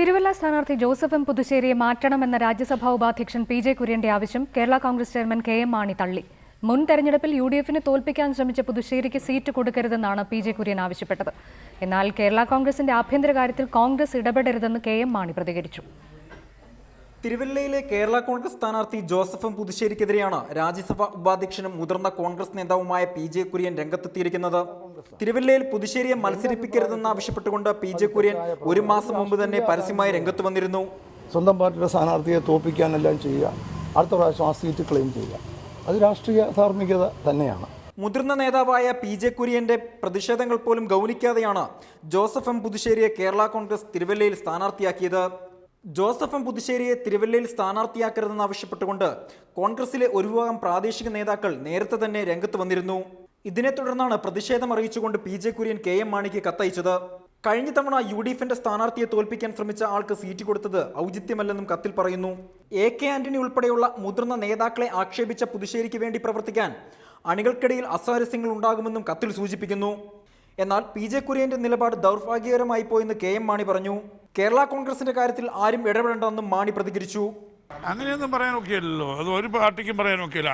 തിരുവല്ല സ്ഥാനാർത്ഥി Joseph M പുതുശ്ശേരിയെ മാറ്റണമെന്ന രാജ്യസഭാ ഉപാധ്യക്ഷൻ പി.ജെ. കുര്യന്റെ ആവശ്യം കേരള കോൺഗ്രസ് ചെയർമാൻ കെ.എം. മാണി തള്ളി. മുൻ തെരഞ്ഞെടുപ്പിൽ യു.ഡി.എഫിനെ തോൽപ്പിക്കാൻ ശ്രമിച്ച പുതുശ്ശേരിക്ക് സീറ്റ് കൊടുക്കരുതെന്നാണ് പി.ജെ. കുര്യൻ ആവശ്യപ്പെട്ടത്. എന്നാൽ കേരള കോൺഗ്രസിന്റെ ആഭ്യന്തര കാര്യത്തിൽ കോൺഗ്രസ് ഇടപെടരുതെന്ന് കെ.എം. മാണി പ്രതികരിച്ചു. തിരുവല്ലയിലെ കേരള കോൺഗ്രസ് സ്ഥാനാർത്ഥി ജോസഫ് എം പുതുശ്ശേരിക്കെതിരെയാണ് രാജ്യസഭാ ഉപാധ്യക്ഷനും മുതിർന്ന കോൺഗ്രസ് നേതാവുമായ പി.ജെ. കുര്യൻ രംഗത്തെത്തിയിരിക്കുന്നത്. തിരുവല്ലയിൽ പുതുശ്ശേരിയെ മത്സരിപ്പിക്കരുതെന്നാവശ്യപ്പെട്ടുകൊണ്ട് പി.ജെ. കുര്യൻ ഒരു മാസം മുമ്പ് തന്നെ പരസ്യമായി രംഗത്ത് വന്നിരുന്നു. സ്വന്തം പാർട്ടിയുടെ സ്ഥാനാർത്ഥിയെ തോൽപ്പിക്കാനെല്ലാം ചെയ്യുക, അടുത്ത പ്രാവശ്യം ആ സീറ്റ് ക്ലെയിം ചെയ്യുക, അത് രാഷ്ട്രീയ ധാർമ്മികത തന്നെയാണ്. മുതിർന്ന നേതാവായ പി.ജെ. കുര്യന്റെ പ്രതിഷേധങ്ങൾ പോലും ഗൗനിക്കാതെയാണ് ജോസഫ് എം പുതുശ്ശേരിയെ കേരള കോൺഗ്രസ് തിരുവല്ലയിൽ സ്ഥാനാർത്ഥിയാക്കിയത്. ജോസഫ് എം പുതുശ്ശേരിയെ തിരുവല്ലയിൽ സ്ഥാനാർത്ഥിയാക്കരുതെന്നാവശ്യപ്പെട്ടുകൊണ്ട് കോൺഗ്രസിലെ ഒരു വിഭാഗം പ്രാദേശിക നേതാക്കൾ നേരത്തെ തന്നെ രംഗത്ത് വന്നിരുന്നു. ഇതിനെ തുടർന്നാണ് പ്രതിഷേധം അറിയിച്ചുകൊണ്ട് പി.ജെ. കുര്യൻ കെ.എം. മാണിക്ക് കത്തയച്ചത്. കഴിഞ്ഞ തവണ യു.ഡി.എഫിന്റെ സ്ഥാനാർത്ഥിയെ തോൽപ്പിക്കാൻ ശ്രമിച്ച ആൾക്ക് സീറ്റ് കൊടുത്തത് ഔചിത്യമല്ലെന്നും കത്തിൽ പറയുന്നു. എ.കെ. ആന്റണി ഉൾപ്പെടെയുള്ള മുതിർന്ന നേതാക്കളെ ആക്ഷേപിച്ച പുതുശ്ശേരിക്ക് വേണ്ടി പ്രവർത്തിക്കാൻ അണികൾക്കിടയിൽ അസ്വാരസ്യങ്ങൾ ഉണ്ടാകുമെന്നും കത്തിൽ സൂചിപ്പിക്കുന്നു. എന്നാൽ പി.ജെ. കുര്യന്റെ നിലപാട് ദൗർഭാഗ്യകരമായി പോയെന്ന് കെ.എം. മാണി പറഞ്ഞു. കേരള കോൺഗ്രസിന്റെ കാര്യത്തിൽ ആരും ഇടപെടേണ്ടെന്നും മാണി പ്രതികരിച്ചു. അങ്ങനെയൊന്നും പറയാൻ ഒക്കെയല്ലോ, അത് ഒരു പാർട്ടിക്കും പറയാൻ ഒക്കെയില്ല.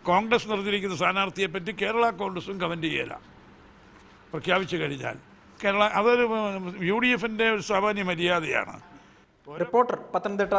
കോൺഗ്രസ് നിർത്തിയിരിക്കുന്ന സ്ഥാനാർത്ഥിയെ പറ്റി കേരള കോൺഗ്രസും കമൻറ്റ് ചെയ്യില്ല. പ്രഖ്യാപിച്ചു കഴിഞ്ഞാൽ അതൊരു യു.ഡി.എഫിൻ്റെ ഒരു സാമാന്യ മര്യാദയാണ്. റിപ്പോർട്ടർ, പത്തനംതിട്ട.